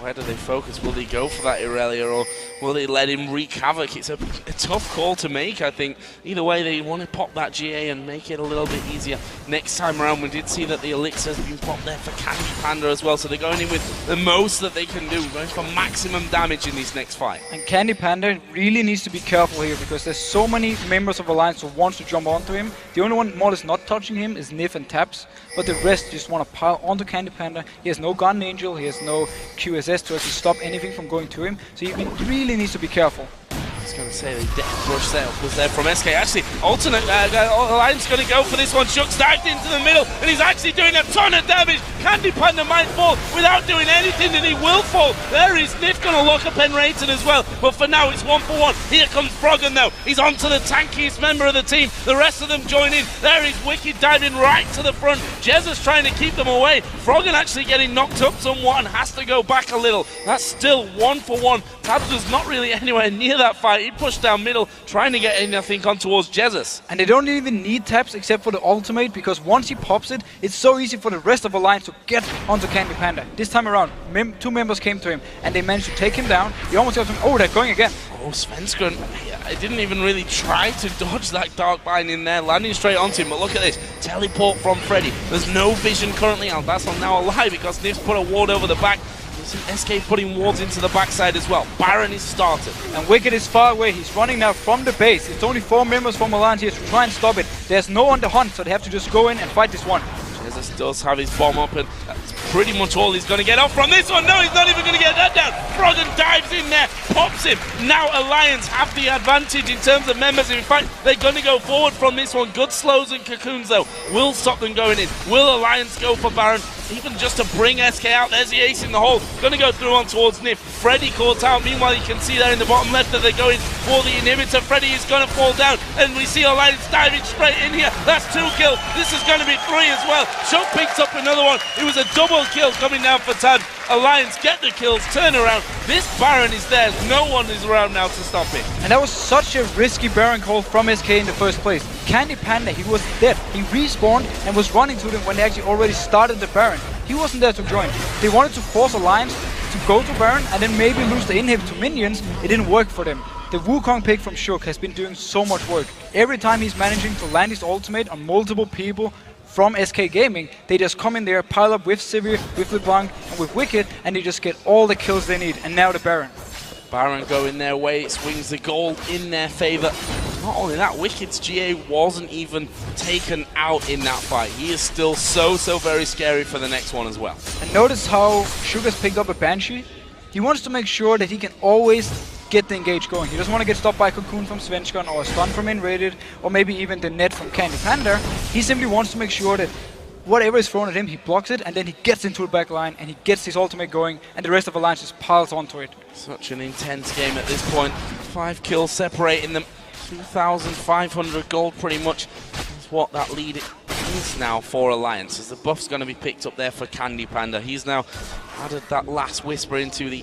where do they focus? Will they go for that Irelia, or will they let him wreak havoc? It's a tough call to make, I think. Either way, they want to pop that GA and make it a little bit easier. Next time around, we did see that the Elixir has been popped there for Candy Panda as well, so they're going in with the most that they can do, going for maximum damage in this next fight. And Candy Panda really needs to be careful here, because there's so many members of Alliance who wants to jump onto him. The only one more or less not touching him is Nif and Taps, but the rest just want to pile onto Candy Panda. He has no Gun Angel, he has no QSS to actually stop anything from going to him, so he really needs to be careful. I was going to say the death rush there was there from SK. Actually, alternate Alliance going to go for this one. Shooks dived into the middle, and he's actually doing a ton of damage. Candy Panda might fall without doing anything, and he will fall. There is Nif going to lock up Enrayton as well, but for now it's 1-for-1. Here comes Froggen though. He's onto the tankiest member of the team. The rest of them join in. There is Wicked diving right to the front. Jezza's trying to keep them away. Froggen actually getting knocked up somewhat and has to go back a little. That's still 1-for-1. Tabs was not really anywhere near that fight. He pushed down middle, trying to get anything on towards Jesus. And they don't even need Taps except for the ultimate, because once he pops it, it's so easy for the rest of Alliance to get onto Candy Panda. This time around, two members came to him, and they managed to take him down. He almost got him. Oh, they're going again. Oh, Svenskeren, I didn't even really try to dodge that Dark Bind in there, landing straight onto him, but look at this. Teleport from Freddy. There's no vision currently out. That's now a lie, because Nif's put a ward over the back. SK putting wards into the backside as well. Baron is started. And Wicked is far away. He's running now from the base. It's only 4 members from Alliance here to try and stop it. There's no on the hunt, so they have to just go in and fight this one. Jesus does have his bomb up, and that's pretty much all he's going to get off from this one. No, he's not even going to get that down. Froggen dives in there, pops him. Now Alliance have the advantage in terms of members. In fact, they're going to go forward from this one. Good slows and cocoons, though, will stop them going in. Will Alliance go for Baron? Even just to bring SK out. There's the ace in the hole. Going to go through on towards Nif. Freddy caught out. Meanwhile, you can see there in the bottom left that they're going for the inhibitor. Freddy is going to fall down, and we see Alliance diving straight in here. That's 2 kills. This is going to be 3 as well. Shock picks up another one. It was a double kill coming down for Tad. Alliance get the kills, turn around. This Baron is there. No one is around now to stop it. And that was such a risky Baron call from SK in the first place. Candy Panda, he was dead. He respawned and was running to them when they actually already started the Baron. He wasn't there to join. They wanted to force Alliance to go to Baron and then maybe lose the inhib to minions. It didn't work for them. The Wukong pick from Shook has been doing so much work. Every time he's managing to land his ultimate on multiple people from SK Gaming, they just come in there, pile up with Sivir, with LeBlanc, and with Wicked, and they just get all the kills they need. And now the Baron. Baron going their way, swings the gold in their favor. Not only that, Wicked's GA wasn't even taken out in that fight. He is still so very scary for the next one as well. And notice how Sugar's picked up a Banshee. He wants to make sure that he can always get the engage going. He doesn't want to get stopped by a Cocoon from Svenskeren or a stun from Enrayton, or maybe even the net from Candy Panda. He simply wants to make sure that whatever is thrown at him, he blocks it, and then he gets into the back line and he gets his ultimate going, and the rest of Alliance just piles onto it. Such an intense game at this point. 5 kills separating them. 2,500 gold pretty much is what that lead is now for Alliance, as the buff's going to be picked up there for Candy Panda. He's now added that last whisper into the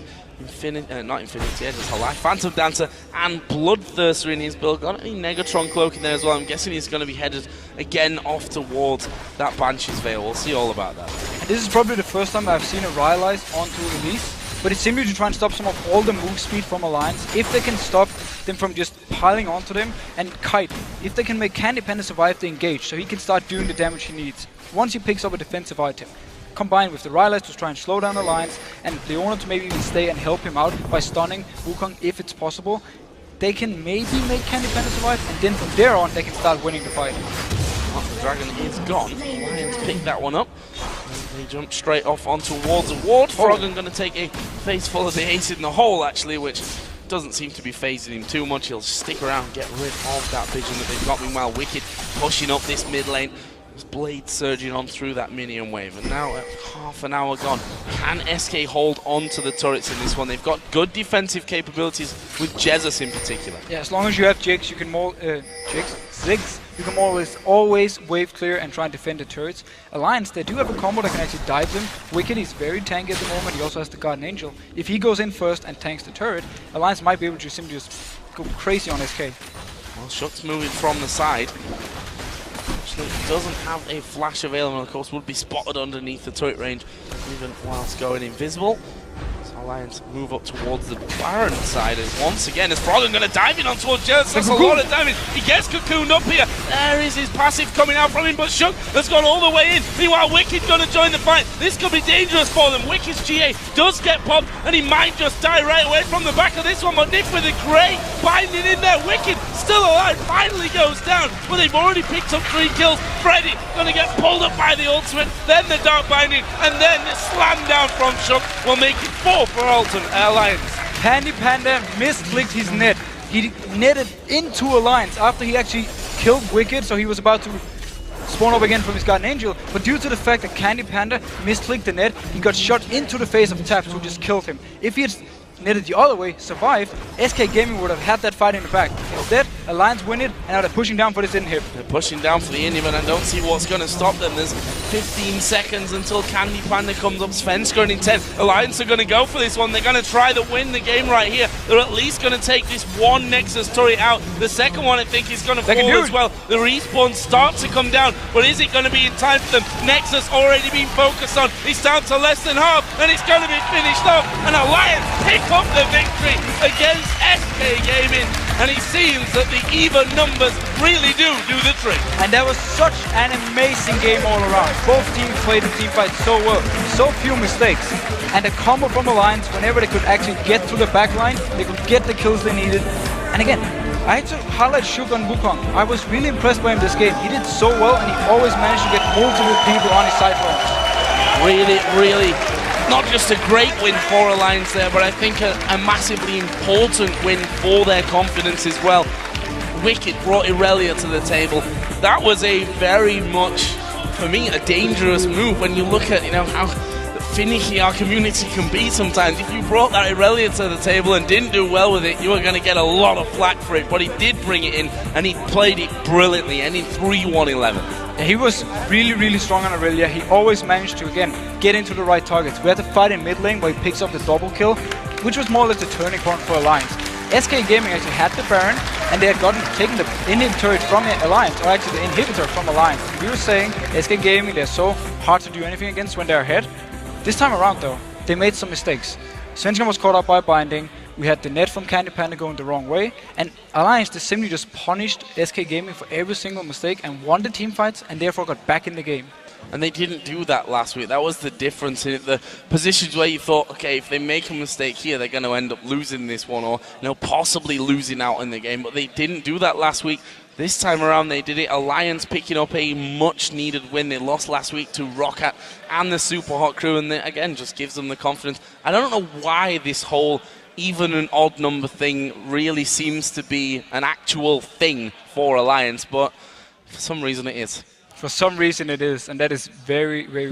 not Infinity Edge, it's a life. Phantom Dancer and Bloodthirster in his build. Got any Negatron Cloak in there as well. I'm guessing he's going to be headed again off towards that Banshee's Veil. We'll see all about that. And this is probably the first time I've seen a Rylai's onto Elise, but it's simply to try and stop some of all the move speed from Alliance. If they can stop them from just piling onto them, and Kite, if they can make Candy Panda survive the engage, so he can start doing the damage he needs. Once he picks up a defensive item, combined with the Rylai's to try and slow down Alliance, and Leona to maybe even stay and help him out by stunning Wukong if it's possible, they can maybe make Candy Panda survive, and then from there on they can start winning the fight. After the Dragon is gone, Lions pick that one up. They jump straight off onto Ward's Ward. Froggen going to take a face full of the ace in the hole actually, which doesn't seem to be phasing him too much. He'll stick around, get rid of that vision that they've got. Meanwhile, Wicked pushing up this mid lane. Blade surging on through that minion wave, and now at half an hour gone, can SK hold on to the turrets in this one? They've got good defensive capabilities with Jesus in particular. Yeah, as long as you have Jigs, you can more Ziggs, you can always wave clear and try and defend the turrets. Alliance, they do have a combo that can actually dive them. Wicked is very tanky at the moment. He also has the Guardian Angel. If he goes in first and tanks the turret, Alliance might be able to simply just go crazy on SK. Well, Shock's moving from the side. Actually, doesn't have a flash available, of course, would be spotted underneath the turret range, even whilst going invisible. So Alliance move up towards the Baron side once again as Froggen going to dive in on towards Jers. That's a lot of damage. He gets cocooned up here. There is his passive coming out from him, but Shook has gone all the way in. Meanwhile, Wicked going to join the fight. This could be dangerous for them. Wicked's GA does get popped, and he might just die right away from the back of this one, but Nick with a great binding in there. Wicked still alive, finally goes down, but they've already picked up 3 kills. Freddy going to get pulled up by the ultimate, then the dark binding, and then the slam down from Shook will make it 4 for Alliance. Candy Panda misclicked his net. He netted into Alliance after he actually killed Wicked, so he was about to spawn up again from his Guardian Angel, but due to the fact that Candy Panda misclicked the net, he got shot into the face of Taps, who just killed him. If he had netted the other way, survived, SK Gaming would have had that fight in the back. Instead, Alliance win it, and now they're pushing down for this inhib. They're pushing down for the inhib, and I don't see what's going to stop them. There's 15 seconds until Candy Panda comes up. Svenska in 10. Alliance are going to go for this one. They're going to try to win the game right here. They're at least going to take this one Nexus turret out. The second one, I think, is going to fall as well. The respawn starts to come down, but is it going to be in time for them? Nexus already being focused on. He's down to less than half, and it's going to be finished off. And Alliance pick up the victory against SK Gaming, and it seems that the even numbers really do the trick. And that was such an amazing game all around. Both teams played the team fight so well, so few mistakes. And the combo from Alliance, whenever they could actually get to the back line, they could get the kills they needed. And again, I had to highlight Shook on Wukong. I was really impressed by him this game. He did so well, and he always managed to get multiple people on his side roams. Really, not just a great win for Alliance there, but I think a massively important win for their confidence as well. Wicked brought Irelia to the table. That was a very much, for me, a dangerous move when you look at, how finicky our community can be sometimes. If you brought that Irelia to the table and didn't do well with it, you were going to get a lot of flack for it, but he did bring it in, and he played it brilliantly, ending 3-1-11. Yeah, he was really strong on Irelia. He always managed to, again, get into the right targets. We had to fight in mid lane where he picks up the double kill, which was more or less the turning point for Alliance. SK Gaming actually had the Baron, and they had taken the inhib turret from Alliance, or actually the inhibitor from Alliance. We were saying SK Gaming, they're so hard to do anything against when they're ahead. This time around though, they made some mistakes. Svenska was caught up by binding, we had the net from Candy Panda going the wrong way, and Alliance simply just punished SK Gaming for every single mistake and won the team fights, and therefore got back in the game. And they didn't do that last week. That was the difference in the positions where you thought, okay, if they make a mistake here, they're going to end up losing this one, or possibly losing out in the game. But they didn't do that last week. This time around, they did it. Alliance picking up a much-needed win. They lost last week to Roccat and the Super Hot crew, and that, again, just gives them the confidence. I don't know why this whole even and odd number thing really seems to be an actual thing for Alliance, but for some reason it is. For some reason it is, and that is very